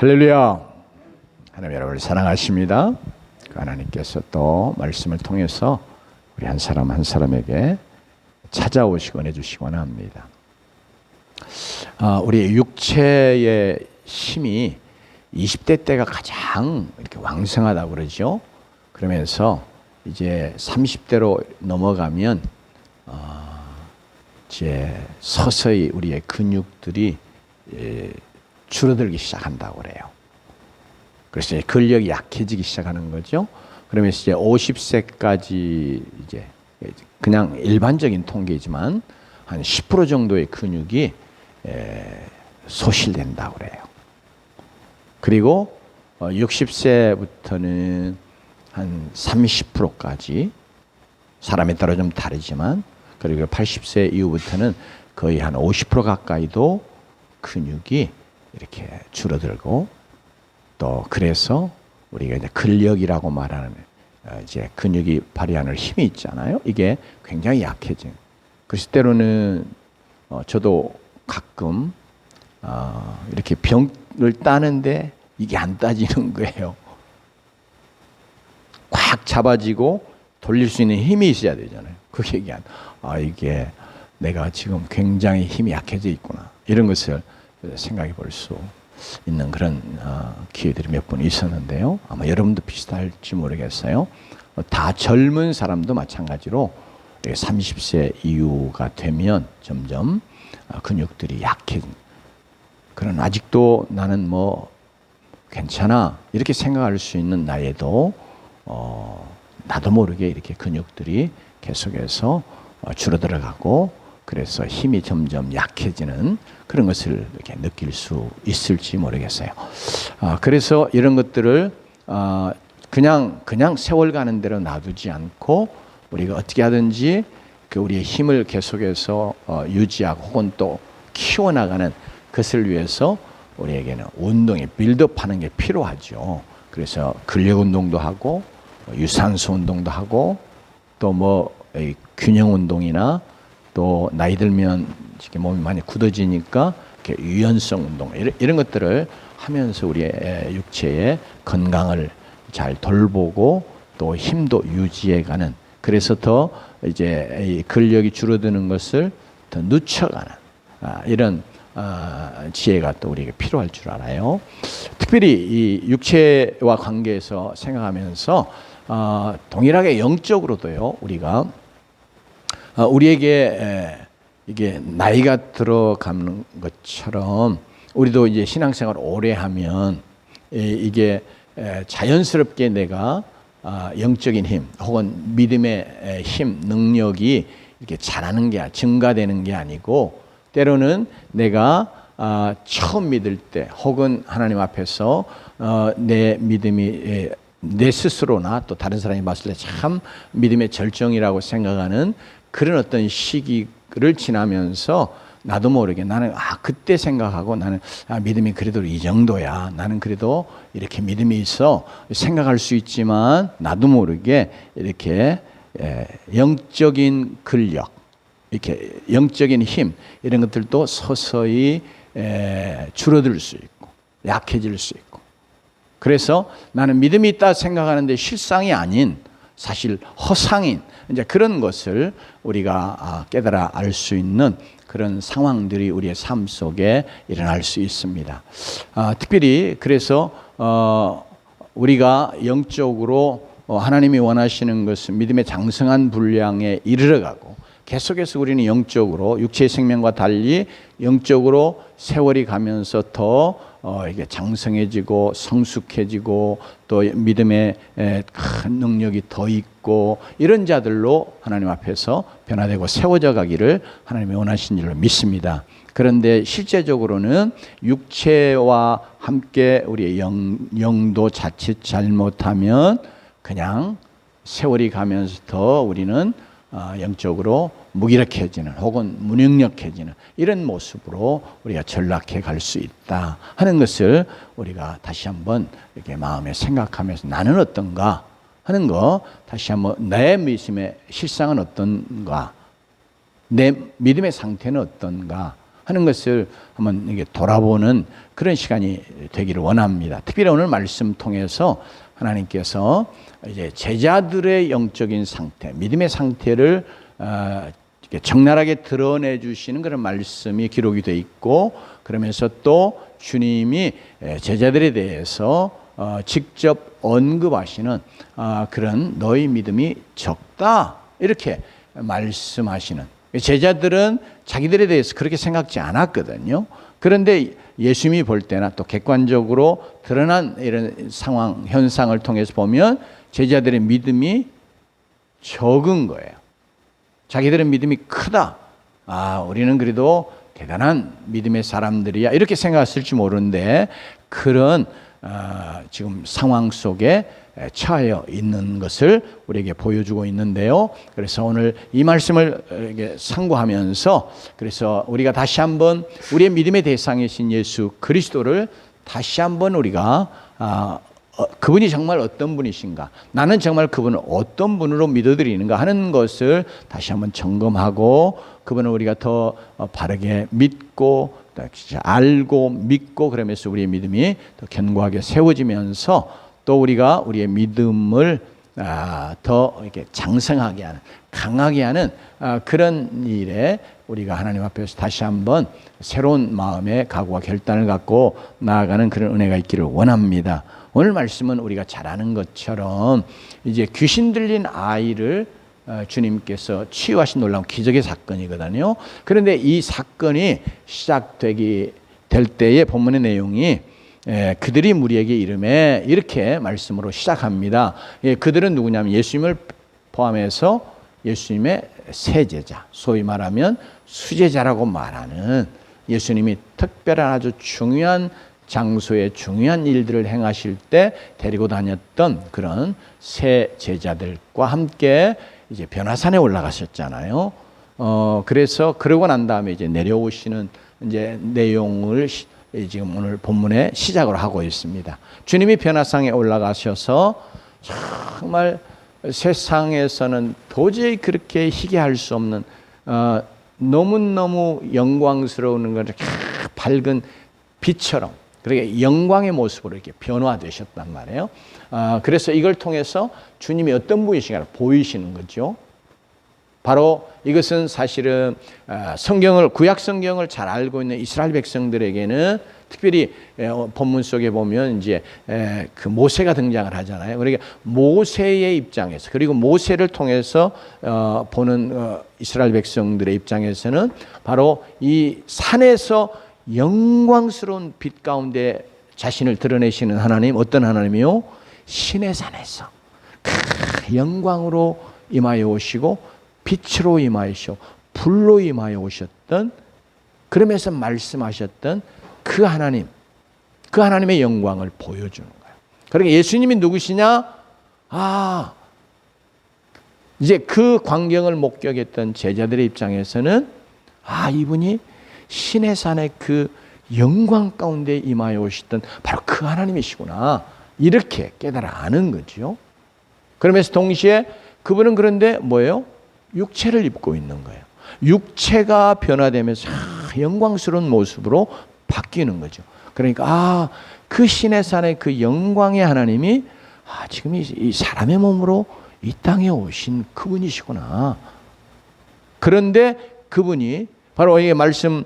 할렐루야. 하나님 여러분을 사랑하십니다. 하나님께서 또 말씀을 통해서 우리 한 사람 한 사람에게 찾아오시곤 해주시곤 합니다. 우리 육체의 힘이 20대 때가 가장 이렇게 왕성하다고 그러죠. 그러면서 이제 30대로 넘어가면 이제 서서히 우리의 근육들이 줄어들기 시작한다고 그래요. 그래서 이제 근력이 약해지기 시작하는 거죠. 그러면서 이제 50세까지 이제 그냥 일반적인 통계지만 한 10% 정도의 근육이 소실된다고 그래요. 그리고 60세부터는 한 30%까지 사람에 따라 좀 다르지만, 그리고 80세 이후부터는 거의 한 50% 가까이도 근육이 이렇게 줄어들고, 또 그래서 우리가 이제 근력이라고 말하는 이제 근육이 발휘하는 힘이 있잖아요. 이게 굉장히 약해진. 그래서 때로는 저도 가끔 이렇게 병을 따는데 이게 안 따지는 거예요. 꽉 잡아지고 돌릴 수 있는 힘이 있어야 되잖아요. 그게 이게 내가 지금 굉장히 힘이 약해져 있구나, 이런 것을 생각해 볼 수 있는 그런 기회들이 몇 번 있었는데요. 아마 여러분도 비슷할지 모르겠어요. 다 젊은 사람도 마찬가지로 30세 이후가 되면 점점 근육들이 약해진. 그러나 아직도 나는 뭐 괜찮아 이렇게 생각할 수 있는 나이에도 나도 모르게 이렇게 근육들이 계속해서 줄어들어가고, 그래서 힘이 점점 약해지는 그런 것을 이렇게 느낄 수 있을지 모르겠어요. 그래서 이런 것들을 그냥 세월 가는 대로 놔두지 않고 우리가 어떻게 하든지 우리의 힘을 계속해서 유지하고 혹은 또 키워나가는 것을 위해서 우리에게는 운동이 빌드업하는 게 필요하죠. 그래서 근력 운동도 하고 유산소 운동도 하고 또 뭐 균형 운동이나 또 나이 들면 몸이 많이 굳어지니까 이렇게 유연성 운동 이런 것들을 하면서 우리의 육체의 건강을 잘 돌보고 또 힘도 유지해가는, 그래서 더 이제 근력이 줄어드는 것을 더 늦춰가는 이런 지혜가 또 우리에게 필요할 줄 알아요. 특별히 이 육체와 관계에서 생각하면서 동일하게 영적으로도요, 우리에게 이게 나이가 들어가는 것처럼 우리도 이제 신앙생활 오래 하면 이게 자연스럽게 내가 영적인 힘 혹은 믿음의 힘, 능력이 이렇게 자라는 게 증가되는 게 아니고, 때로는 내가 처음 믿을 때 혹은 하나님 앞에서 내 믿음이 내 스스로나 또 다른 사람이 봤을 때 참 믿음의 절정이라고 생각하는 그런 어떤 시기를 지나면서 나도 모르게 나는 그때 생각하고 나는 믿음이 그래도 이 정도야, 나는 그래도 이렇게 믿음이 있어 생각할 수 있지만, 나도 모르게 이렇게 영적인 근력, 이렇게 영적인 힘 이런 것들도 서서히 줄어들 수 있고 약해질 수 있고, 그래서 나는 믿음이 있다 생각하는데 실상이 아닌 사실 허상인 이제 그런 것을 우리가 깨달아 알 수 있는 그런 상황들이 우리의 삶 속에 일어날 수 있습니다. 특별히 그래서 우리가 영적으로 하나님이 원하시는 것은 믿음의 장성한 분량에 이르러가고, 계속해서 우리는 영적으로 육체의 생명과 달리 영적으로 세월이 가면서 더 이게 장성해지고 성숙해지고 또 믿음의 큰 능력이 더 있고 이런 자들로 하나님 앞에서 변화되고 세워져 가기를 하나님이 원하신 줄로 믿습니다. 그런데 실제적으로는 육체와 함께 우리의 영도 자칫 잘못하면 그냥 세월이 가면서 더 우리는 영적으로 무기력해지는 혹은 무능력해지는 이런 모습으로 우리가 전락해 갈 수 있다 하는 것을 우리가 다시 한번 이렇게 마음에 생각하면서 나는 어떤가 하는 거 다시 한번, 내 믿음의 실상은 어떤가, 내 믿음의 상태는 어떤가 하는 것을 한번 이게 돌아보는 그런 시간이 되기를 원합니다. 특별히 오늘 말씀 통해서 하나님께서 이제 제자들의 영적인 상태, 믿음의 상태를 적나라하게 드러내 주시는 그런 말씀이 기록이 되어 있고, 그러면서 또 주님이 제자들에 대해서 직접 언급하시는 그런 너희 믿음이 적다 이렇게 말씀하시는, 제자들은 자기들에 대해서 그렇게 생각지 않았거든요. 그런데 예수님이 볼 때나 또 객관적으로 드러난 이런 상황, 현상을 통해서 보면 제자들의 믿음이 적은 거예요. 자기들의 믿음이 크다. 우리는 그래도 대단한 믿음의 사람들이야. 이렇게 생각했을지 모르는데 그런 지금 상황 속에 처하여 있는 것을 우리에게 보여주고 있는데요. 그래서 오늘 이 말씀을 상고하면서 그래서 우리가 다시 한번 우리의 믿음의 대상이신 예수 그리스도를 다시 한번 우리가 그분이 정말 어떤 분이신가, 나는 정말 그분을 어떤 분으로 믿어드리는가 하는 것을 다시 한번 점검하고 그분을 우리가 더 바르게 믿고 알고 믿고 그러면서 우리의 믿음이 더 견고하게 세워지면서 또 우리가 우리의 믿음을 더 이렇게 장성하게 하는, 강하게 하는 그런 일에 우리가 하나님 앞에서 다시 한번 새로운 마음의 각오와 결단을 갖고 나아가는 그런 은혜가 있기를 원합니다. 오늘 말씀은 우리가 잘 아는 것처럼 이제 귀신 들린 아이를 주님께서 치유하신 놀라운 기적의 사건이거든요. 그런데 이 사건이 시작되기 될 때의 본문의 내용이 그들이 무리에게 이르매 이렇게 말씀으로 시작합니다. 그들은 누구냐면 예수님을 포함해서 예수님의 세제자, 소위 말하면 수제자라고 말하는, 예수님이 특별한 아주 중요한 장소에 중요한 일들을 행하실 때 데리고 다녔던 그런 세 제자들과 함께 이제 변화산에 올라가셨잖아요. 그래서 그러고 난 다음에 이제 내려오시는 이제 내용을 지금 오늘 본문에 시작을 하고 있습니다. 주님이 변화산에 올라가셔서 정말 세상에서는 도저히 그렇게 희귀할 수 없는 너무너무 영광스러운 것, 밝은 빛처럼 그렇게 영광의 모습으로 이렇게 변화되셨단 말이에요. 그래서 이걸 통해서 주님이 어떤 분이신가를 보이시는 거죠. 바로 이것은 사실은 성경을, 구약 성경을 잘 알고 있는 이스라엘 백성들에게는 특별히 본문 속에 보면 이제 그 모세가 등장을 하잖아요. 그러니까 모세의 입장에서, 그리고 모세를 통해서 보는 이스라엘 백성들의 입장에서는 바로 이 산에서 영광스러운 빛 가운데 자신을 드러내시는 하나님, 어떤 하나님이요? 신의 산에서 영광으로 임하여 오시고 빛으로 임하시고 불로 임하여 오셨던, 그러면서 말씀하셨던 그 하나님, 그 하나님의 영광을 보여주는 거예요. 그러니까 예수님이 누구시냐? 이제 그 광경을 목격했던 제자들의 입장에서는 이분이 신의 산의 그 영광 가운데 임하여 오시던 바로 그 하나님이시구나, 이렇게 깨달아 아는 거죠. 그러면서 동시에 그분은 그런데 뭐예요? 육체를 입고 있는 거예요. 육체가 변화되면서 영광스러운 모습으로 바뀌는 거죠. 그러니까 그 신의 산의 그 영광의 하나님이 지금 이 사람의 몸으로 이 땅에 오신 그분이시구나. 그런데 그분이 바로 이 말씀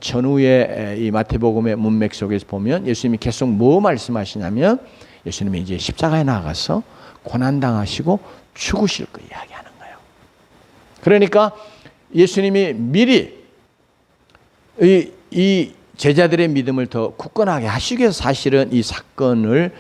전후에 이 마태복음의 문맥 속에서 보면 예수님이 계속 뭐 말씀하시냐면 예수님이 이제 십자가에 나가서 고난당하시고 죽으실 거 이야기하는 거예요. 그러니까 예수님이 미리 이 제자들의 믿음을 더 굳건하게 하시기 위해서 사실은 이 사건을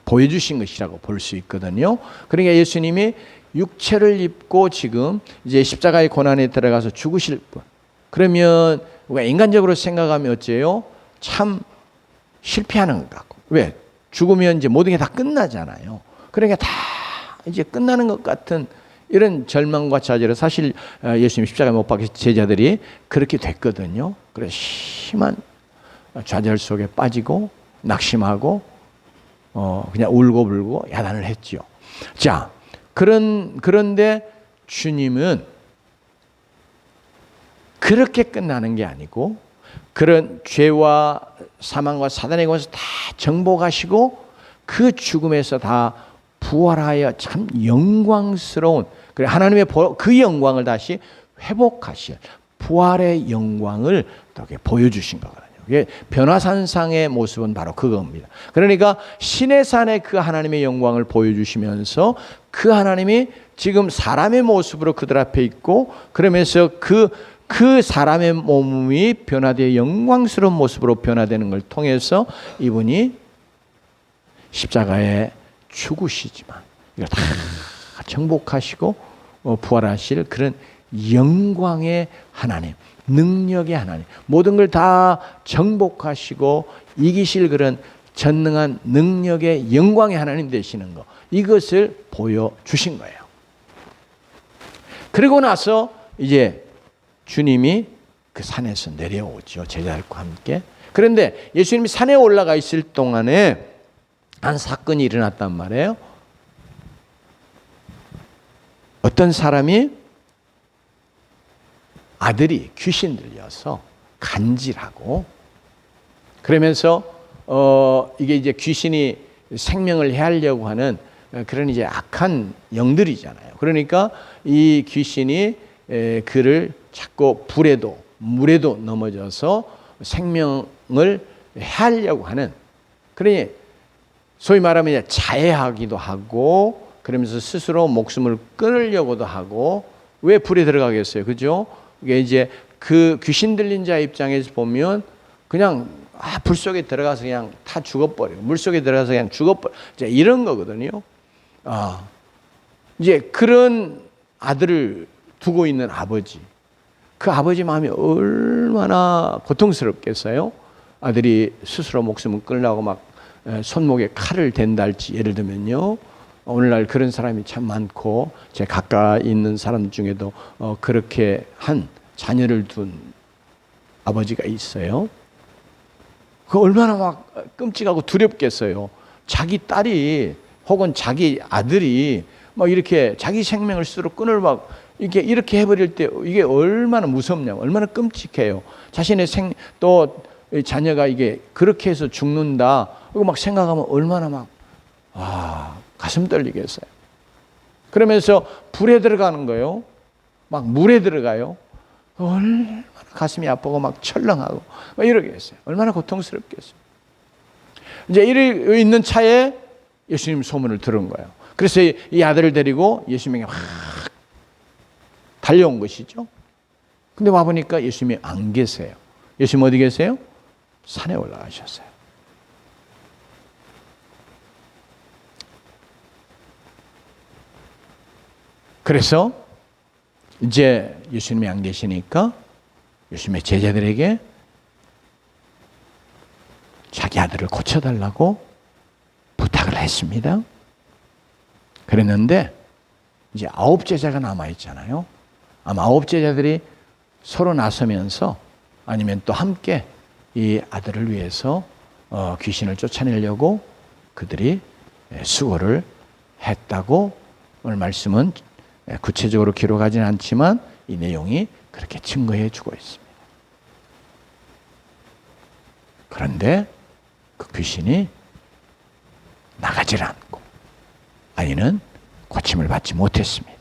보여주신 것이라고 볼 수 있거든요. 그러니까 예수님이 육체를 입고 지금 이제 십자가의 고난에 들어가서 죽으실 분. 그러면 우리가 인간적으로 생각하면 어째요? 참 실패하는 것 같고. 왜? 죽으면 이제 모든 게 다 끝나잖아요. 그러니까 다 이제 끝나는 것 같은 이런 절망과 좌절을 사실 예수님 십자가에 못 박히신 제자들이 그렇게 됐거든요. 그래서 심한 좌절 속에 빠지고 낙심하고 그냥 울고불고 야단을 했죠. 자, 그런데 주님은 그렇게 끝나는 게 아니고 그런 죄와 사망과 사단의 권세 다 정복하시고 그 죽음에서 다 부활하여 참 영광스러운 그래 하나님의 그 영광을 다시 회복하실 부활의 영광을 이렇게 보여주신 거거든요. 이게 변화산상의 모습은 바로 그겁니다. 그러니까 시내산의 그 하나님의 영광을 보여주시면서 그 하나님이 지금 사람의 모습으로 그들 앞에 있고 그러면서 그 사람의 몸이 변화되어 영광스러운 모습으로 변화되는 걸 통해서 이분이 십자가에 죽으시지만 이걸 다 정복하시고 부활하실 그런 영광의 하나님, 능력의 하나님, 모든 걸 다 정복하시고 이기실 그런 전능한 능력의 영광의 하나님 되시는 것, 이것을 보여주신 거예요. 그리고 나서 이제 주님이 그 산에서 내려오죠. 제자들과 함께. 그런데 예수님이 산에 올라가 있을 동안에 한 사건이 일어났단 말이에요. 어떤 사람이 아들이 귀신 들려서 간질하고 그러면서 이게 이제 귀신이 생명을 해하려고 하는 그런 이제 악한 영들이잖아요. 그러니까 이 귀신이 그를 자꾸 불에도 물에도 넘어져서 생명을 해하려고 하는 그러니 소위 말하면 자해하기도 하고 그러면서 스스로 목숨을 끊으려고도 하고 왜 불에 들어가겠어요, 그죠? 이게 이제 그 귀신 들린 자 입장에서 보면 그냥 불 속에 들어가서 그냥 다 죽어버리고 물 속에 들어가서 그냥 죽어버려 이제 이런 거거든요. 이제 그런 아들을 두고 있는 아버지, 그 아버지 마음이 얼마나 고통스럽겠어요. 아들이 스스로 목숨을 끊으려고 막 손목에 칼을 댄다 할지 예를 들면요. 오늘날 그런 사람이 참 많고 제 가까이 있는 사람 중에도 그렇게 한 자녀를 둔 아버지가 있어요. 그 얼마나 막 끔찍하고 두렵겠어요. 자기 딸이 혹은 자기 아들이 막 이렇게 자기 생명을 스스로 끊을 막 이렇게 해버릴 때 이게 얼마나 무섭냐고, 얼마나 끔찍해요. 자신의 또 자녀가 이게 그렇게 해서 죽는다. 그거 막 생각하면 얼마나 막 가슴 떨리겠어요. 그러면서 불에 들어가는 거예요. 막 물에 들어가요. 얼마나 가슴이 아프고 막 철렁하고 막 이러겠어요. 얼마나 고통스럽겠어요. 이제 이래 있는 차에 예수님 소문을 들은 거예요. 그래서 이 아들을 데리고 예수님에게 막 달려온 것이죠. 근데 와보니까 예수님이 안 계세요. 예수님 어디 계세요? 산에 올라가셨어요. 그래서 이제 예수님이 안 계시니까 예수님의 제자들에게 자기 아들을 고쳐달라고 부탁을 했습니다. 그랬는데 이제 9 제자가 남아있잖아요. 아마 9 제자들이 서로 나서면서 아니면 또 함께 이 아들을 위해서 귀신을 쫓아내려고 그들이 수고를 했다고 오늘 말씀은 구체적으로 기록하지는 않지만 이 내용이 그렇게 증거해 주고 있습니다. 그런데 그 귀신이 나가질 않고 아이는 고침을 받지 못했습니다.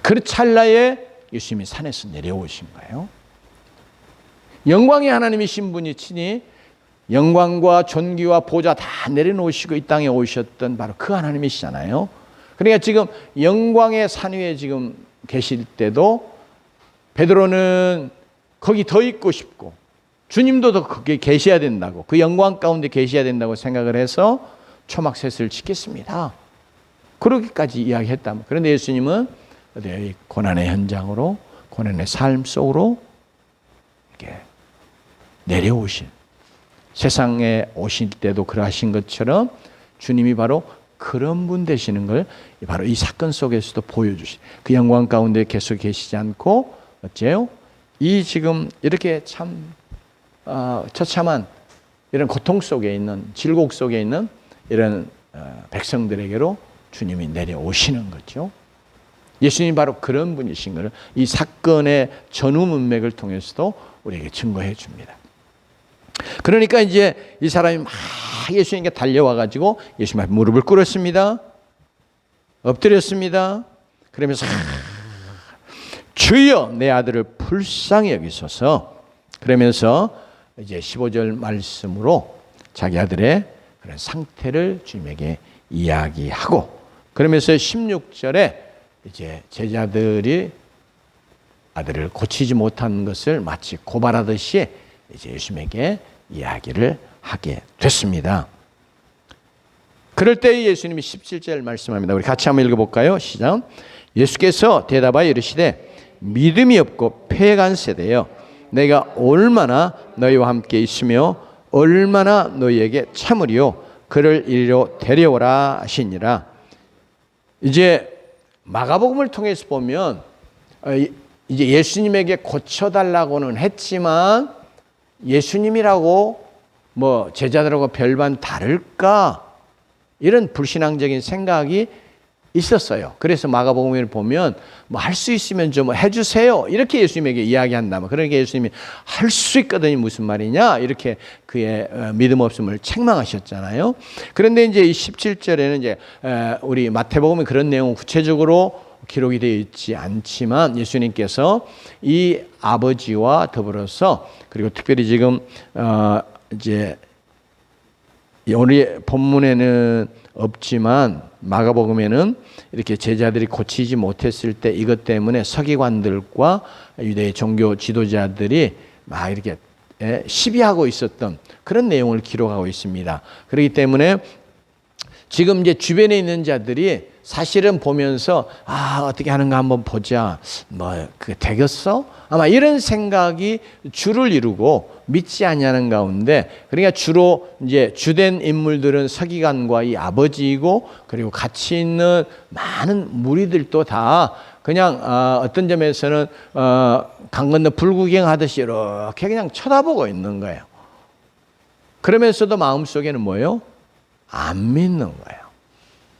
그 찰나에 예수님이 산에서 내려오신 거예요. 영광의 하나님이신 분이 친히 영광과 존귀와 보좌 다 내려놓으시고 이 땅에 오셨던 바로 그 하나님이시잖아요. 그러니까 지금 영광의 산 위에 지금 계실 때도 베드로는 거기 더 있고 싶고 주님도 더 거기 계셔야 된다고, 그 영광 가운데 계셔야 된다고 생각을 해서 초막셋을 지켰습니다. 그러기까지 이야기했다면, 그런데 예수님은 고난의 현장으로, 고난의 삶 속으로 이렇게 내려오신, 세상에 오실 때도 그러하신 것처럼 주님이 바로 그런 분 되시는 걸 바로 이 사건 속에서도 보여주신, 그 영광 가운데 계속 계시지 않고 어째요? 이 지금 이렇게 참 처참한 이런 고통 속에 있는, 질곡 속에 있는 이런 백성들에게로 주님이 내려오시는 거죠. 예수님이 바로 그런 분이신 것을 이 사건의 전후 문맥을 통해서도 우리에게 증거해 줍니다. 그러니까 이제 이 사람이 막 예수님께 달려와 가지고 예수님 앞에 무릎을 꿇었습니다. 엎드렸습니다. 그러면서 주여 내 아들을 불쌍히 여기소서. 그러면서 이제 15절 말씀으로 자기 아들의 그런 상태를 주님에게 이야기하고, 그러면서 16절에 이제 제자들이 아들을 고치지 못한 것을 마치 고발하듯이 이제 예수님에게 이야기를 하게 됐습니다. 그럴 때 예수님이 17절 말씀합니다. 우리 같이 한번 읽어볼까요? 시작. 예수께서 대답하여 이르시되 믿음이 없고 패간 세대여, 내가 얼마나 너희와 함께 있으며 얼마나 너희에게 참으리요, 그를 이리로 데려오라 하시니라. 이제 마가복음을 통해서 보면 이제 예수님에게 고쳐달라고는 했지만 예수님이라고 뭐 제자들하고 별반 다를까, 이런 불신앙적인 생각이 있었어요. 그래서 마가복음을 보면 뭐 할 수 있으면 좀 해주세요 이렇게 예수님에게 이야기한다면, 그러니까 예수님이 할 수 있거든요 무슨 말이냐 이렇게 그의 믿음 없음을 책망하셨잖아요. 그런데 이제 이 17절에는 이제 우리 마태복음에 그런 내용은 구체적으로 기록이 되어 있지 않지만 예수님께서 이 아버지와 더불어서, 그리고 특별히 지금 이제 오늘 본문에는 없지만 마가복음에는 이렇게 제자들이 고치지 못했을 때 이것 때문에 서기관들과 유대의 종교 지도자들이 막 이렇게 시비하고 있었던 그런 내용을 기록하고 있습니다. 그렇기 때문에 지금 이제 주변에 있는 자들이 사실은 보면서 어떻게 하는가 한번 보자, 뭐 그게 되겠어? 아마 이런 생각이 주를 이루고 믿지 않냐는 가운데, 그러니까 주로 이제 주된 인물들은 서기관과 이 아버지이고, 그리고 같이 있는 많은 무리들도 다 그냥 어떤 점에서는 강 건너 불구경하듯이 이렇게 그냥 쳐다보고 있는 거예요. 그러면서도 마음속에는 뭐예요? 안 믿는 거예요.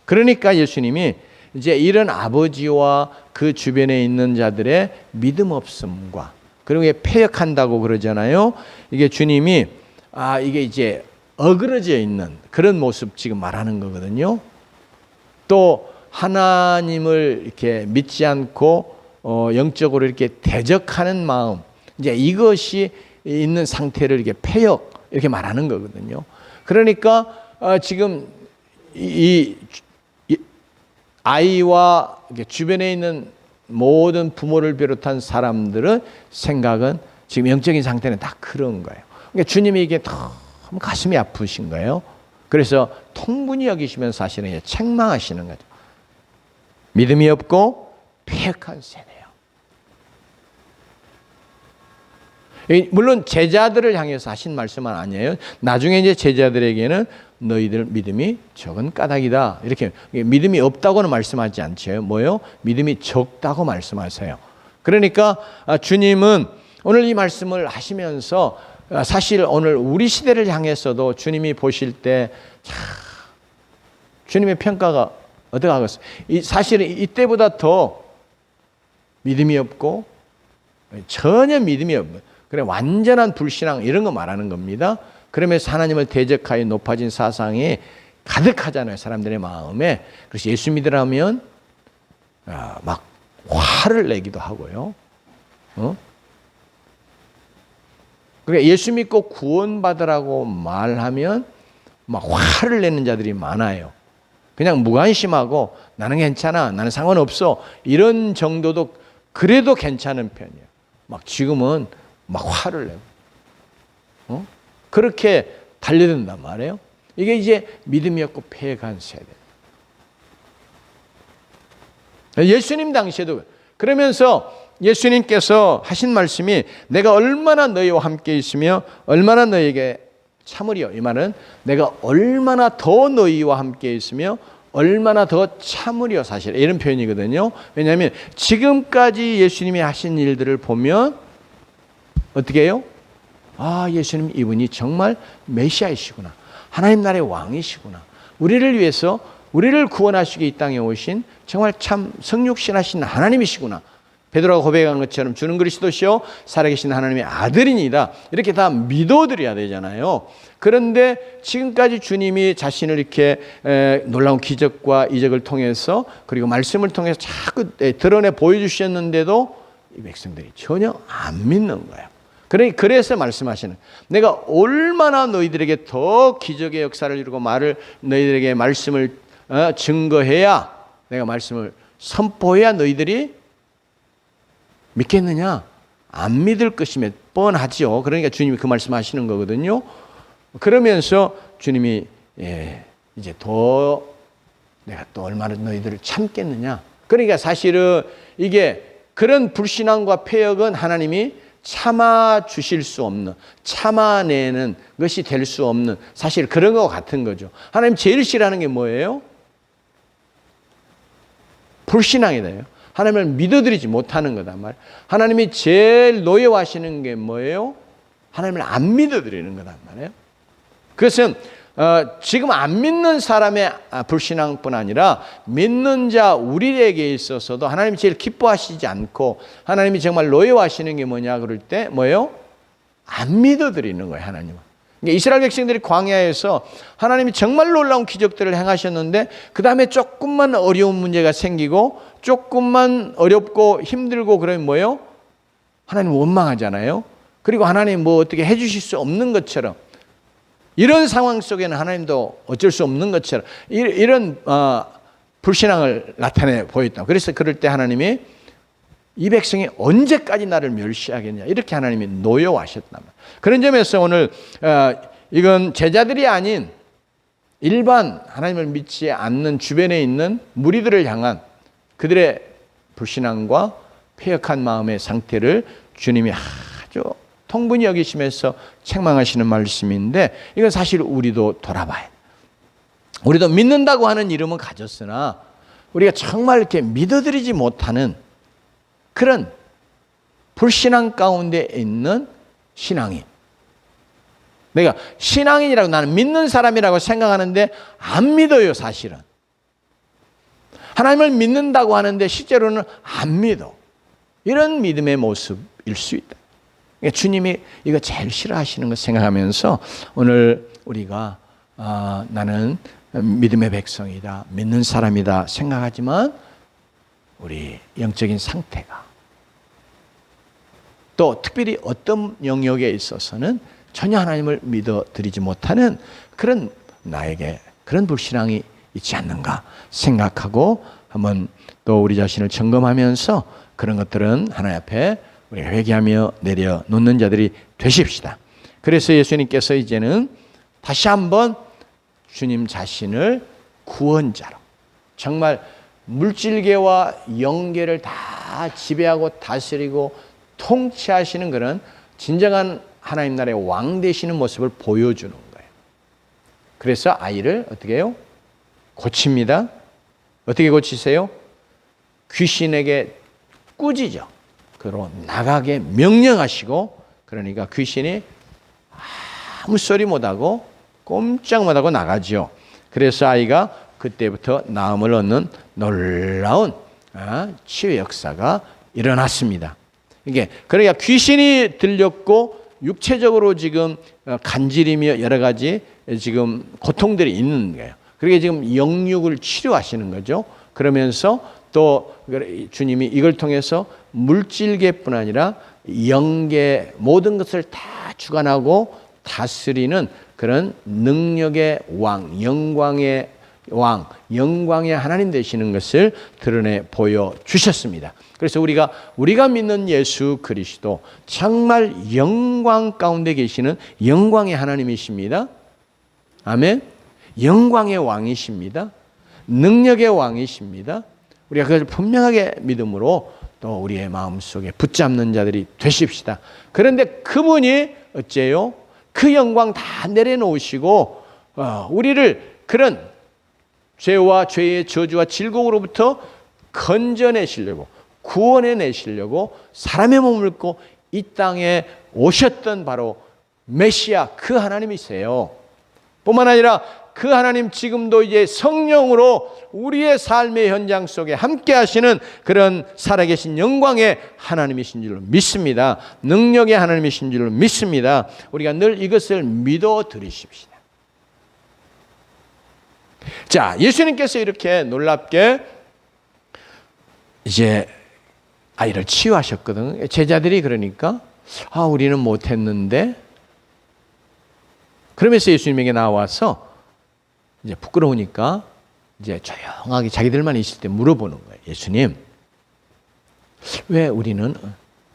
그러니까 예수님이 이제 이런 아버지와 그 주변에 있는 자들의 믿음 없음과, 그리고 패역한다고 그러잖아요. 이게 주님이 이게 이제 어그러져 있는 그런 모습 지금 말하는 거거든요. 또 하나님을 이렇게 믿지 않고 영적으로 이렇게 대적하는 마음, 이제 이것이 있는 상태를 이렇게 패역 이렇게 말하는 거거든요. 그러니까 지금 이 아이와 주변에 있는 모든 부모를 비롯한 사람들은 생각은 지금 영적인 상태는 다 그런 거예요. 그러니까 주님이 이게 너무 가슴이 아프신 거예요. 그래서 통분히 여기시면서 사실은 책망하시는 거죠. 믿음이 없고 패역한 세대요. 물론 제자들을 향해서 하신 말씀은 아니에요. 나중에 이제 제자들에게는 너희들 믿음이 적은 까닭이다, 이렇게 믿음이 없다고는 말씀하지 않죠. 뭐요? 믿음이 적다고 말씀하세요. 그러니까 주님은 오늘 이 말씀을 하시면서 사실 오늘 우리 시대를 향해서도 주님이 보실 때 주님의 평가가 어떻게 하겠어요? 사실은 이때보다 더 믿음이 없고 전혀 믿음이 없는, 그래 완전한 불신앙 이런 거 말하는 겁니다. 그러면서 하나님을 대적하여 높아진 사상이 가득하잖아요, 사람들의 마음에. 그래서 예수 믿으라면 막 화를 내기도 하고요. 그러니까 예수 믿고 구원받으라고 말하면 막 화를 내는 자들이 많아요. 그냥 무관심하고 나는 괜찮아, 나는 상관없어, 이런 정도도 그래도 괜찮은 편이에요. 막 지금은 막 화를 내고 그렇게 달려든단 말이에요. 이게 이제 믿음이 없고 패역한 세대. 예수님 당시에도 그러면서 예수님께서 하신 말씀이 내가 얼마나 너희와 함께 있으며 얼마나 너희에게 참으리요. 이 말은 내가 얼마나 더 너희와 함께 있으며 얼마나 더 참으리요, 사실 이런 표현이거든요. 왜냐하면 지금까지 예수님이 하신 일들을 보면 어떻게 해요? 예수님 이분이 정말 메시아이시구나, 하나님 나라의 왕이시구나, 우리를 위해서 우리를 구원하시기 이 땅에 오신 정말 참 성육신하신 하나님이시구나. 베드로가 고백한 것처럼 주는 그리스도시요 살아계신 하나님의 아들이니다. 이렇게 다 믿어드려야 되잖아요. 그런데 지금까지 주님이 자신을 이렇게 놀라운 기적과 이적을 통해서 그리고 말씀을 통해서 자꾸 드러내 보여주셨는데도 이 백성들이 전혀 안 믿는 거예요. 그래서 말씀하시는, 내가 얼마나 너희들에게 더 기적의 역사를 이루고 너희들에게 말씀을 증거해야, 내가 말씀을 선포해야 너희들이 믿겠느냐? 안 믿을 것이면 뻔하죠. 그러니까 주님이 그 말씀하시는 거거든요. 그러면서 주님이 이제 더 내가 또 얼마나 너희들을 참겠느냐. 그러니까 사실은 이게 그런 불신앙과 패역은 하나님이 참아 주실 수 없는, 참아내는 것이 될 수 없는, 사실 그런 것 같은 거죠. 하나님 제일 싫어하는 게 뭐예요? 불신앙이래요. 하나님을 믿어드리지 못하는 거단 말이에요. 하나님이 제일 노여워하시는 게 뭐예요? 하나님을 안 믿어드리는 거단 말이에요. 그것은 지금 안 믿는 사람의 불신앙뿐 아니라 믿는 자 우리에게 있어서도 하나님이 제일 기뻐하시지 않고 하나님이 정말 노여워하시는 게 뭐냐 그럴 때 뭐예요? 안 믿어드리는 거예요, 하나님은. 이스라엘 백성들이 광야에서 하나님이 정말 놀라운 기적들을 행하셨는데 그 다음에 조금만 어려운 문제가 생기고 조금만 어렵고 힘들고 그러면 뭐예요? 하나님 원망하잖아요. 그리고 하나님 뭐 어떻게 해주실 수 없는 것처럼, 이런 상황 속에는 하나님도 어쩔 수 없는 것처럼 이런 불신앙을 나타내 보였다. 그래서 그럴 때 하나님이 이 백성이 언제까지 나를 멸시하겠냐, 이렇게 하나님이 노여워하셨단 말이에요. 그런 점에서 오늘 이건 제자들이 아닌 일반 하나님을 믿지 않는 주변에 있는 무리들을 향한 그들의 불신앙과 패역한 마음의 상태를 주님이 아주 통분히 여기시면서 책망하시는 말씀인데, 이건 사실 우리도 돌아봐야 돼요. 우리도 믿는다고 하는 이름은 가졌으나 우리가 정말 이렇게 믿어드리지 못하는 그런 불신앙 가운데 있는 신앙인, 내가 신앙인이라고, 나는 믿는 사람이라고 생각하는데 안 믿어요. 사실은 하나님을 믿는다고 하는데 실제로는 안 믿어. 이런 믿음의 모습일 수 있다. 그러니까 주님이 이거 제일 싫어하시는 거 생각하면서 오늘 우리가 나는 믿음의 백성이다, 믿는 사람이다 생각하지만 우리 영적인 상태가 또 특별히 어떤 영역에 있어서는 전혀 하나님을 믿어드리지 못하는 그런 나에게 그런 불신앙이 있지 않는가 생각하고 한번 또 우리 자신을 점검하면서 그런 것들은 하나님 앞에 우리가 회개하며 내려놓는 자들이 되십시다. 그래서 예수님께서 이제는 다시 한번 주님 자신을 구원자로, 정말 물질계와 영계를 다 지배하고 다스리고 통치하시는 그런 진정한 하나님 나라의 왕 되시는 모습을 보여주는 거예요. 그래서 아이를 어떻게 해요? 고칩니다. 어떻게 고치세요? 귀신에게 꾸짖어 그로 나가게 명령하시고, 그러니까 귀신이 아무 소리 못하고 꼼짝 못하고 나가죠. 그래서 아이가 그때부터 나음을 얻는 놀라운 치유의 역사가 일어났습니다. 이게 그러니까 귀신이 들렸고 육체적으로 지금 간질이며 여러 가지 지금 고통들이 있는 거예요. 그러게 지금 영육을 치료하시는 거죠. 그러면서 또 주님이 이걸 통해서 물질계뿐 아니라 영계 모든 것을 다 주관하고 다스리는 그런 능력의 왕, 영광의 왕, 영광의 하나님 되시는 것을 드러내 보여주셨습니다. 그래서 우리가 믿는 예수 그리스도 정말 영광 가운데 계시는 영광의 하나님이십니다. 아멘. 영광의 왕이십니다. 능력의 왕이십니다. 우리가 그것을 분명하게 믿음으로 또 우리의 마음속에 붙잡는 자들이 되십시다. 그런데 그분이 어째요? 그 영광 다 내려놓으시고 우리를 그런 죄와 죄의 저주와 질곡으로부터 건져내시려고, 구원해내시려고 사람의 몸을 입고 이 땅에 오셨던 바로 메시아 그 하나님이세요. 뿐만 아니라 그 하나님 지금도 이제 성령으로 우리의 삶의 현장 속에 함께 하시는 그런 살아계신 영광의 하나님이신 줄로 믿습니다. 능력의 하나님이신 줄로 믿습니다. 우리가 늘 이것을 믿어 드리십시다. 자, 예수님께서 이렇게 놀랍게 이제 아이를 치유하셨거든. 제자들이 그러니까 우리는 못했는데, 그러면서 예수님에게 나와서 이제 부끄러우니까 이제 조용하게 자기들만 있을 때 물어보는 거예요. 예수님, 왜 우리는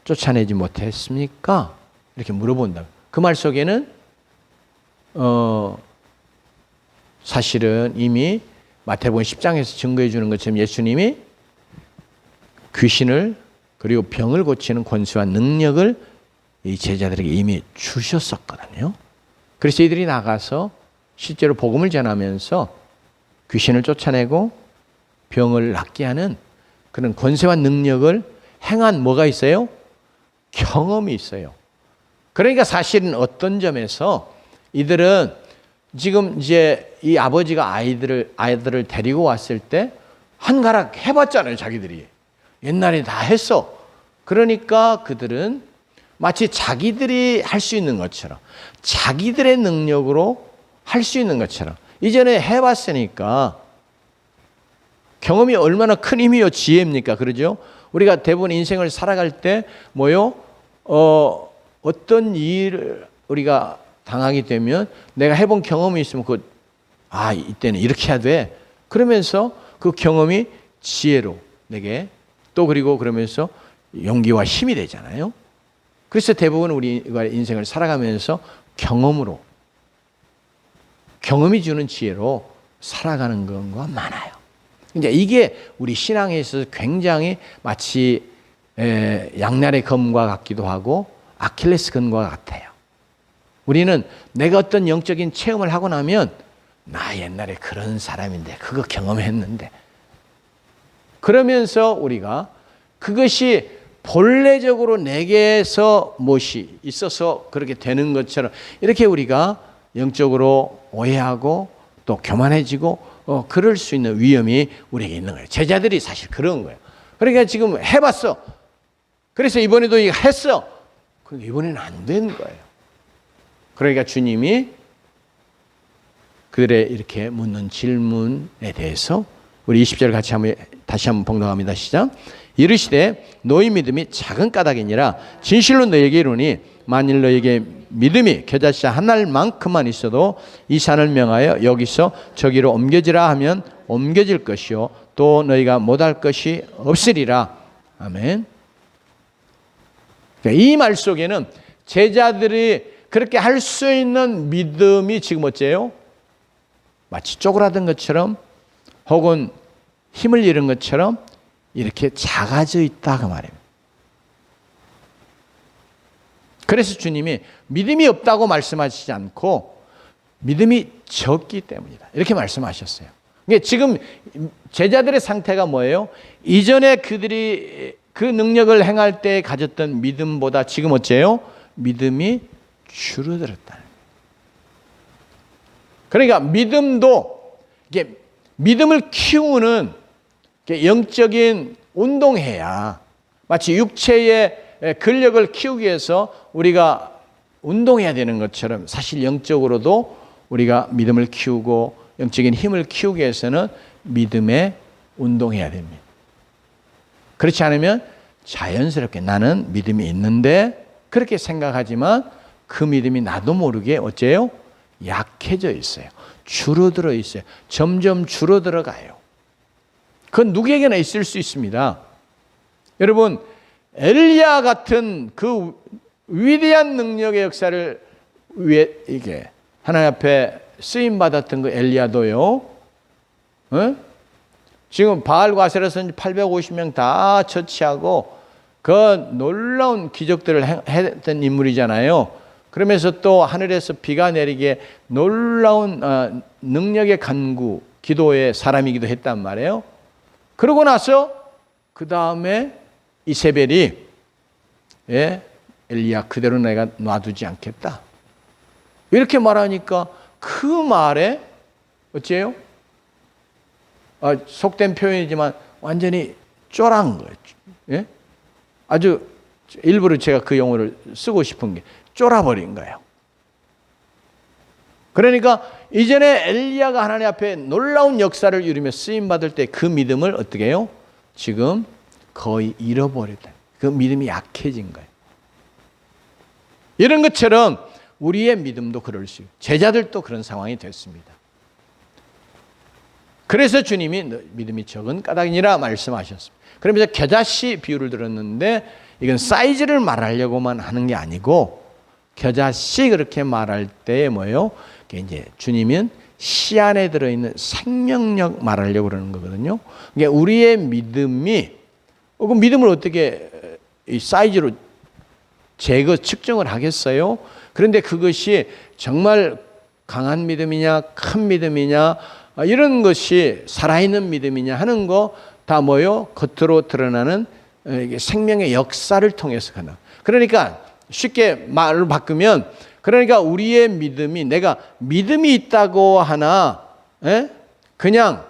쫓아내지 못했습니까? 이렇게 물어본다. 그 말 속에는 사실은 이미 마태복음 10장에서 증거해 주는 것처럼 예수님이 귀신을 그리고 병을 고치는 권세와 능력을 이 제자들에게 이미 주셨었거든요. 그래서 이들이 나가서 실제로 복음을 전하면서 귀신을 쫓아내고 병을 낫게 하는 그런 권세와 능력을 행한 뭐가 있어요? 경험이 있어요. 그러니까 사실은 어떤 점에서 이들은 지금 이제 이 아버지가 아이들을 데리고 왔을 때 한가락 해봤잖아요, 자기들이. 옛날에 다 했어. 그러니까 그들은 마치 자기들이 할 수 있는 것처럼, 자기들의 능력으로 할 수 있는 것처럼 이전에 해봤으니까 경험이 얼마나 큰 힘이요 지혜입니까? 그러죠? 우리가 대부분 인생을 살아갈 때 뭐요? 어떤 일을 우리가 당하게 되면 내가 해본 경험이 있으면 이때는 이렇게 해야 돼. 그러면서 그 경험이 지혜로 내게 또 그리고 그러면서 용기와 힘이 되잖아요. 그래서 대부분 우리가 인생을 살아가면서 경험이 주는 지혜로 살아가는 경우가 많아요. 이제 이게 우리 신앙에 있어서 굉장히 마치 양날의 검과 같기도 하고 아킬레스 건과 같아요. 우리는 내가 어떤 영적인 체험을 하고 나면 나 옛날에 그런 사람인데 그거 경험했는데 그러면서 우리가 그것이 본래적으로 내게서 무엇이 있어서 그렇게 되는 것처럼 이렇게 우리가 영적으로 오해하고 또 교만해지고 그럴 수 있는 위험이 우리에게 있는 거예요. 제자들이 사실 그런 거예요. 그러니까 지금 해봤어. 그래서 이번에도 했어. 그런데 이번에는 안 된 거예요. 그러니까 주님이 그들의 이렇게 묻는 질문에 대해서 우리 20절 같이 다시 한번 봉독합니다. 시작. 이르시되 너희 믿음이 작은 까닭이니라 진실로 너희에게 이르노니 만일 너희에게 믿음이 겨자씨 한 알만큼만 있어도 이 산을 명하여 여기서 저기로 옮겨지라 하면 옮겨질 것이요 또 너희가 못할 것이 없으리라. 아멘. 이 말 속에는 제자들이 그렇게 할 수 있는 믿음이 지금 어째요? 마치 쪼그라든 것처럼 혹은 힘을 잃은 것처럼 이렇게 작아져 있다 그 말입니다. 그래서 주님이 믿음이 없다고 말씀하시지 않고 믿음이 적기 때문이다 이렇게 말씀하셨어요. 그러니까 지금 제자들의 상태가 뭐예요? 이전에 그들이 그 능력을 행할 때 가졌던 믿음보다 지금 어째요? 믿음이 줄어들었다. 그러니까 믿음도 이게 믿음을 키우는 영적인 운동해야 마치 육체의 근력을 키우기 위해서 우리가 운동해야 되는 것처럼 사실 영적으로도 우리가 믿음을 키우고 영적인 힘을 키우기 위해서는 믿음에 운동해야 됩니다. 그렇지 않으면 자연스럽게 나는 믿음이 있는데 그렇게 생각하지만 그 믿음이 나도 모르게 어째요? 약해져 있어요. 줄어들어 있어요. 점점 줄어들어 가요. 그건 누구에게나 있을 수 있습니다. 여러분, 엘리야 같은 그 위대한 능력의 역사를 위해 이게 하나님 앞에 쓰임 받았던 그 엘리야도요. 지금 바알과 아세라선 850명 다 처치하고 그 놀라운 기적들을 했던 인물이잖아요. 그러면서 또 하늘에서 비가 내리게 놀라운 능력의 간구, 기도의 사람이기도 했단 말이에요. 그러고 나서 그 다음에 이세벨이 엘리야 그대로 내가 놔두지 않겠다. 이렇게 말하니까 그 말에 어찌해요? 속된 표현이지만 완전히 쫄한 거예요. 예? 아주 일부러 제가 그 용어를 쓰고 싶은 게 쫄아버린 거예요. 그러니까 이전에 엘리야가 하나님 앞에 놀라운 역사를 이루며 쓰임받을 때 그 믿음을 어떻게 해요? 지금 거의 잃어버렸다. 그 믿음이 약해진 거예요. 이런 것처럼 우리의 믿음도 그럴 수 있고 제자들도 그런 상황이 됐습니다. 그래서 주님이 믿음이 적은 까닭이니라 말씀하셨습니다. 그러면서 겨자씨 비유를 들었는데 이건 사이즈를 말하려고만 하는 게 아니고 겨자씨 그렇게 말할 때 뭐예요? 이제 주님은 씨 안에 들어있는 생명력 말하려고 그러는 거거든요. 그러니까 우리의 믿음이 그 믿음을 어떻게 이 사이즈로 측정을 하겠어요? 그런데 그것이 정말 강한 믿음이냐, 큰 믿음이냐, 이런 것이 살아있는 믿음이냐 하는 거 다 뭐요? 겉으로 드러나는 생명의 역사를 통해서 간다. 그러니까 쉽게 말을 바꾸면 그러니까 우리의 믿음이 내가 믿음이 있다고 하나 그냥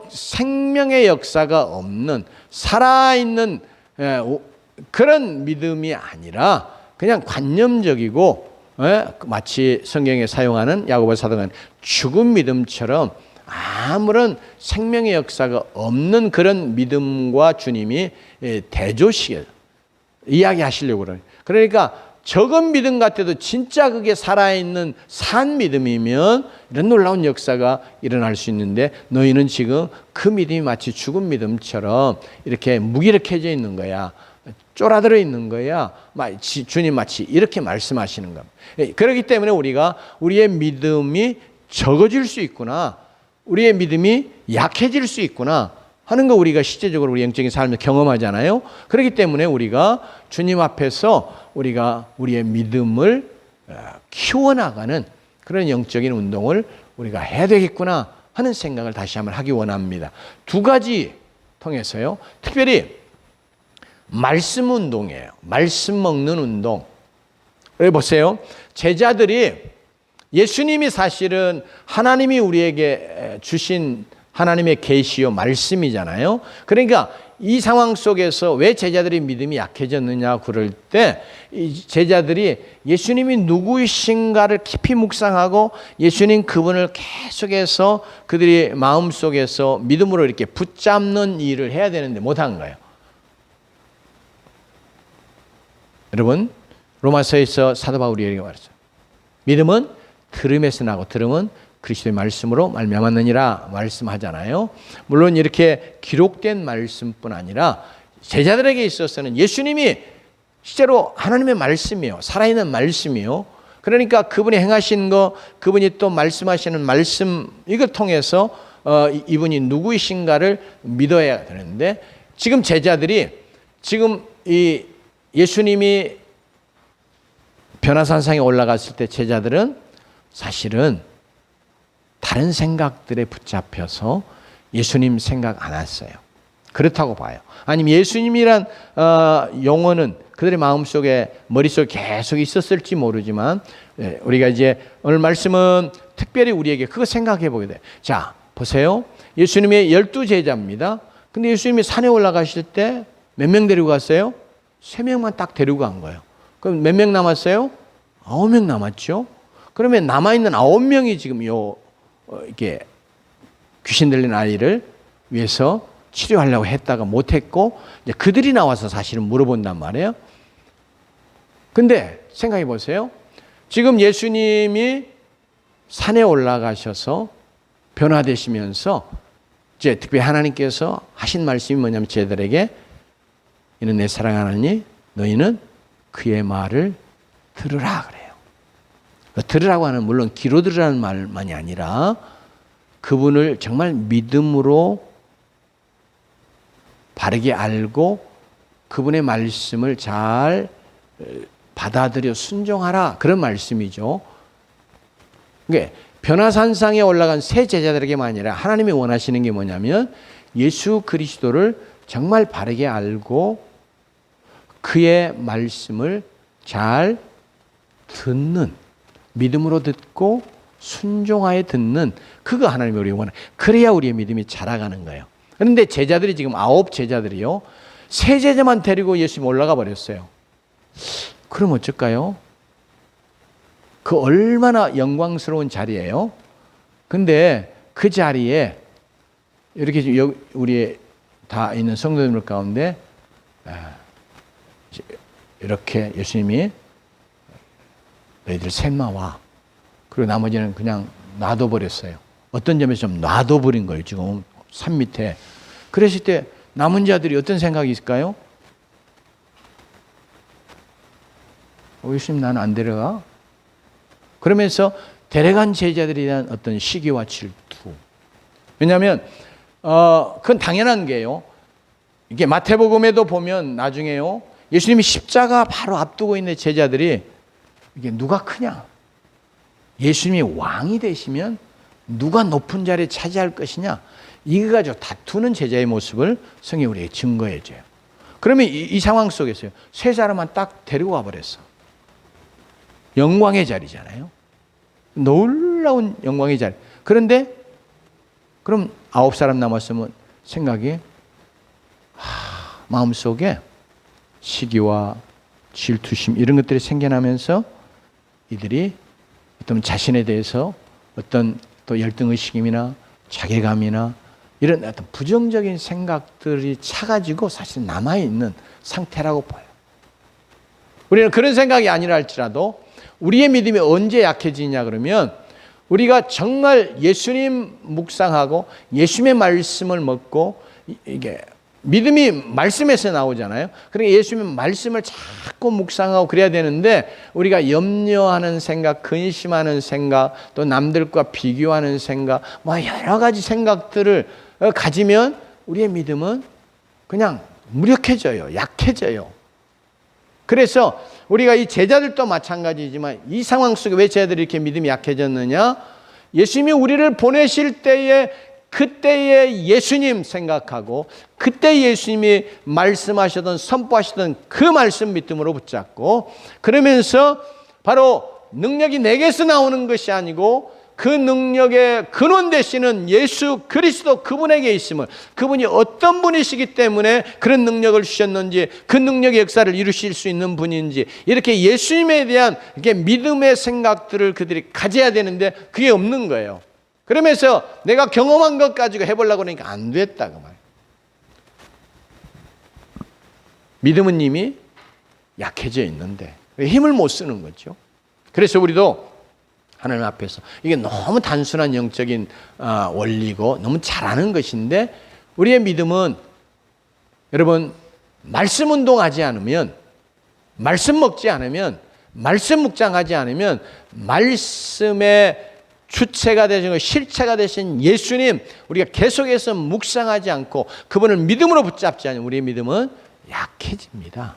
생명의 역사가 없는 살아있는 그런 믿음이 아니라 그냥 관념적이고 마치 성경에 사용하는 야고보 사도가 죽은 믿음처럼 아무런 생명의 역사가 없는 그런 믿음과 주님이 대조시켜 이야기하시려고 그래요. 그러니까 적은 믿음 같아도 진짜 그게 살아있는 산 믿음이면 이런 놀라운 역사가 일어날 수 있는데 너희는 지금 그 믿음이 마치 죽은 믿음처럼 이렇게 무기력해져 있는 거야. 쫄아들어 있는 거야. 주님 마치 이렇게 말씀하시는 겁니다. 그렇기 때문에 우리가 우리의 믿음이 적어질 수 있구나. 우리의 믿음이 약해질 수 있구나 하는 거 우리가 실제적으로 우리 영적인 삶을 경험하잖아요. 그렇기 때문에 우리가 주님 앞에서 우리가 우리의 믿음을 키워나가는 그런 영적인 운동을 우리가 해야 되겠구나 하는 생각을 다시 한번 하기 원합니다. 두 가지 통해서요. 특별히 말씀 운동이에요. 말씀 먹는 운동. 여기 보세요. 제자들이 예수님이 사실은 하나님이 우리에게 주신 하나님의 계시요 말씀이잖아요. 그러니까 이 상황 속에서 왜 제자들이 믿음이 약해졌느냐 그럴 때 이 제자들이 예수님이 누구이신가를 깊이 묵상하고 예수님 그분을 계속해서 그들이 마음속에서 믿음으로 이렇게 붙잡는 일을 해야 되는데 못한 거예요. 여러분 로마서에서 사도 바울이 이렇게 말했어요. 믿음은 들음에서 나고 들음은 그리스도의 말씀으로 말미암았느니라 말씀하잖아요. 물론 이렇게 기록된 말씀뿐 아니라 제자들에게 있어서는 예수님이 실제로 하나님의 말씀이요. 살아있는 말씀이요. 그러니까 그분이 행하신 거, 그분이 또 말씀하시는 말씀 이걸 통해서 이분이 누구이신가를 믿어야 되는데 지금 제자들이 지금 이 예수님이 변화산상에 올라갔을 때 제자들은 사실은 다른 생각들에 붙잡혀서 예수님 생각 안 했어요. 그렇다고 봐요. 아니면 예수님이란 용어는 그들의 마음속에 머릿속에 계속 있었을지 모르지만 우리가 이제 오늘 말씀은 특별히 우리에게 그거 생각해 보게 돼요. 자 보세요. 예수님의 12제자입니다. 근데 예수님이 산에 올라가실 때 몇 명 데리고 갔어요? 3명만 딱 데리고 간 거예요. 그럼 몇 명 남았어요? 9명 남았죠. 그러면 남아있는 9명이 지금 이렇게 귀신 들린 아이를 위해서 치료하려고 했다가 못했고 이제 그들이 나와서 사실은 물어본단 말이에요. 근데 생각해 보세요. 지금 예수님이 산에 올라가셔서 변화되시면서 이제 특별히 하나님께서 하신 말씀이 뭐냐면 제자들에게 이는 내 사랑하나니 너희는 그의 말을 들으라 그래요. 들으라고 하는 물론 귀로 들으라는 말만이 아니라 그분을 정말 믿음으로 바르게 알고 그분의 말씀을 잘 받아들여 순종하라 그런 말씀이죠. 그러니까 변화산상에 올라간 새 제자들에게만 아니라 하나님이 원하시는 게 뭐냐면 예수 그리스도를 정말 바르게 알고 그의 말씀을 잘 듣는 믿음으로 듣고 순종하여 듣는 그거 하나님이 우리가 원하는. 그래야 우리의 믿음이 자라가는 거예요. 그런데 제자들이 지금 9 제자들이요. 세 제자만 데리고 예수님 올라가 버렸어요. 그럼 어쩔까요? 그 얼마나 영광스러운 자리예요. 근데 그 자리에 이렇게 우리 다 있는 성도들 가운데 이렇게 예수님이 너희들 셋만 와. 그리고 나머지는 그냥 놔둬버렸어요. 어떤 점에서 좀 놔둬버린 거예요. 지금 산 밑에. 그랬을 때 남은 자들이 어떤 생각이 있을까요? 예수님 나는 안 데려가? 그러면서 데려간 제자들에 대한 어떤 시기와 질투. 왜냐하면 그건 당연한 게요. 이게 마태복음에도 보면 나중에요. 예수님이 십자가 바로 앞두고 있는 제자들이 이게 누가 크냐? 예수님이 왕이 되시면 누가 높은 자리에 차지할 것이냐? 이거 가지고 다투는 제자의 모습을 성경이 우리에게 증거해줘요. 그러면 이 상황 속에서요. 세 사람만 딱 데리고 와버렸어. 영광의 자리잖아요. 놀라운 영광의 자리. 그런데 그럼 9사람 남았으면 생각이 마음속에 시기와 질투심 이런 것들이 생겨나면서 이들이 어떤 자신에 대해서 어떤 또 열등의식임이나 자괴감이나 이런 어떤 부정적인 생각들이 차가지고 사실 남아있는 상태라고 봐요. 우리는 그런 생각이 아니라 할지라도 우리의 믿음이 언제 약해지냐 그러면 우리가 정말 예수님 묵상하고 예수님의 말씀을 먹고 이게 믿음이 말씀에서 나오잖아요. 그러니까 예수님의 말씀을 자꾸 묵상하고 그래야 되는데 우리가 염려하는 생각, 근심하는 생각, 또 남들과 비교하는 생각, 뭐 여러 가지 생각들을 가지면 우리의 믿음은 그냥 무력해져요. 약해져요. 그래서 우리가 이 제자들도 마찬가지지만 이 상황 속에 왜 제자들이 이렇게 믿음이 약해졌느냐? 예수님이 우리를 보내실 때에 그때의 예수님 생각하고 그때 예수님이 말씀하시던 선포하시던 그 말씀 믿음으로 붙잡고 그러면서 바로 능력이 내게서 나오는 것이 아니고 그 능력의 근원 되시는 예수 그리스도 그분에게 있음을 그분이 어떤 분이시기 때문에 그런 능력을 주셨는지 그 능력의 역사를 이루실 수 있는 분인지 이렇게 예수님에 대한 이렇게 믿음의 생각들을 그들이 가져야 되는데 그게 없는 거예요. 그러면서 내가 경험한 것 가지고 해보려고 하니까 안 됐다 그 말. 믿음은 이미 약해져 있는데 힘을 못 쓰는 거죠. 그래서 우리도 하나님 앞에서 이게 너무 단순한 영적인 원리고 너무 잘하는 것인데 우리의 믿음은 여러분 말씀 운동하지 않으면 말씀 먹지 않으면 말씀 묵상하지 않으면 말씀의 주체가 되신 실체가 되신 예수님 우리가 계속해서 묵상하지 않고 그분을 믿음으로 붙잡지 않으면 우리의 믿음은 약해집니다.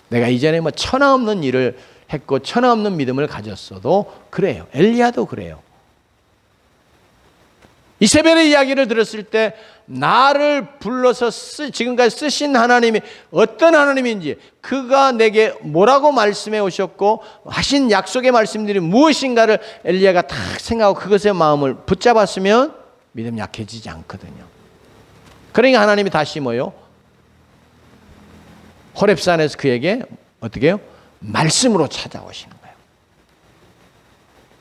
내가 이전에 뭐 천하 없는 일을 했고 천하 없는 믿음을 가졌어도 그래요. 엘리야도 그래요. 이세벨의 이야기를 들었을 때 나를 불러서 지금까지 쓰신 하나님이 어떤 하나님인지 그가 내게 뭐라고 말씀해 오셨고 하신 약속의 말씀들이 무엇인가를 엘리야가 다 생각하고 그것의 마음을 붙잡았으면 믿음 약해지지 않거든요. 그러니까 하나님이 다시 뭐요? 호렙산에서 그에게 어떻게 해요? 말씀으로 찾아오시는 거예요.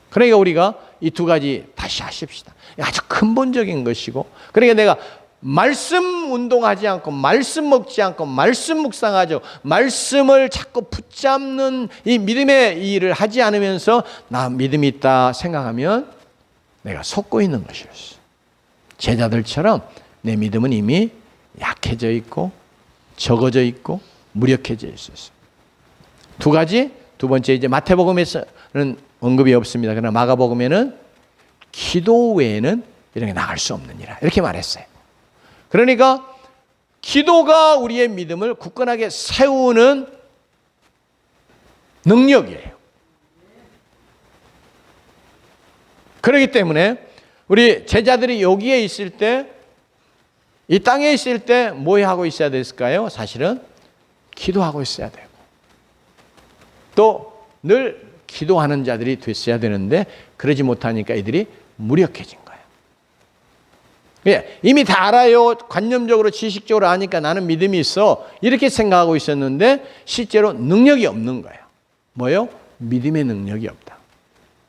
그러니까 우리가 이 두 가지 다시 하십시다. 아주 근본적인 것이고 그러니까 내가 말씀 운동하지 않고 말씀 먹지 않고 말씀 묵상하죠. 말씀을 자꾸 붙잡는 이 믿음의 일을 하지 않으면서 나 믿음이 있다 생각하면 내가 속고 있는 것이었어. 제자들처럼 내 믿음은 이미 약해져 있고 적어져 있고 무력해져 있었어. 두 가지. 두 번째 이제 마태복음에서는 언급이 없습니다. 그러나 마가복음에는 기도 외에는 이런 게 나갈 수 없느니라 이렇게 말했어요. 그러니까 기도가 우리의 믿음을 굳건하게 세우는 능력이에요. 그렇기 때문에 우리 제자들이 여기에 있을 때 이 땅에 있을 때 뭐 하고 있어야 됐을까요? 사실은 기도하고 있어야 되고 또 늘 기도하는 자들이 됐어야 되는데 그러지 못하니까 이들이 무력해진 거예요. 예, 이미 다 알아요. 관념적으로 지식적으로 아니까 나는 믿음이 있어. 이렇게 생각하고 있었는데 실제로 능력이 없는 거예요. 뭐요? 믿음의 능력이 없다.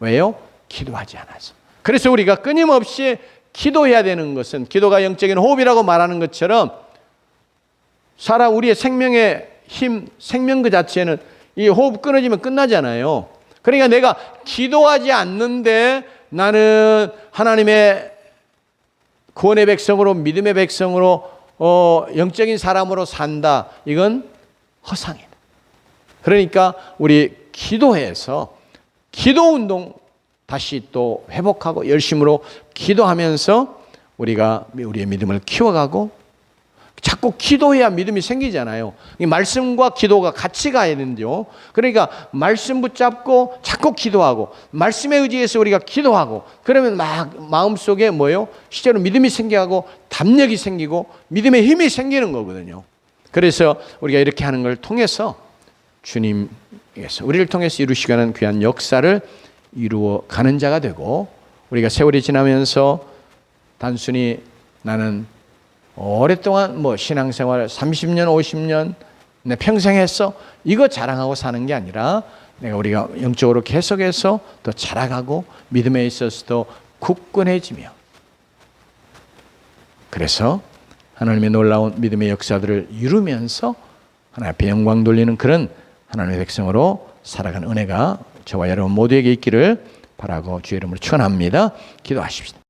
왜요? 기도하지 않아서. 그래서 우리가 끊임없이 기도해야 되는 것은 기도가 영적인 호흡이라고 말하는 것처럼 우리의 생명의 힘, 생명 그 자체는 이 호흡 끊어지면 끝나잖아요. 그러니까 내가 기도하지 않는데 나는 하나님의 구원의 백성으로 믿음의 백성으로 영적인 사람으로 산다. 이건 허상이다. 그러니까 우리 기도해서 기도 운동 다시 또 회복하고 열심으로 기도하면서 우리가 우리의 믿음을 키워가고 자꾸 기도해야 믿음이 생기잖아요. 이 말씀과 기도가 같이 가야 되는데요. 그러니까 말씀 붙잡고 자꾸 기도하고 말씀에 의지해서 우리가 기도하고 그러면 막 마음속에 뭐예요? 실제로 믿음이 생기고 담력이 생기고 믿음의 힘이 생기는 거거든요. 그래서 우리가 이렇게 하는 걸 통해서 주님께서 우리를 통해서 이루시가는 귀한 역사를 이루어 가는 자가 되고 우리가 세월이 지나면서 단순히 나는 오랫동안 신앙생활 30년, 50년 내 평생 했어. 이거 자랑하고 사는 게 아니라 우리가 영적으로 계속해서 더 자라가고 믿음에 있어서도 굳건해지며 그래서 하나님의 놀라운 믿음의 역사들을 이루면서 하나님 앞에 영광 돌리는 그런 하나님의 백성으로 살아가는 은혜가 저와 여러분 모두에게 있기를 바라고 주의 이름으로 축원합니다. 기도하십시다.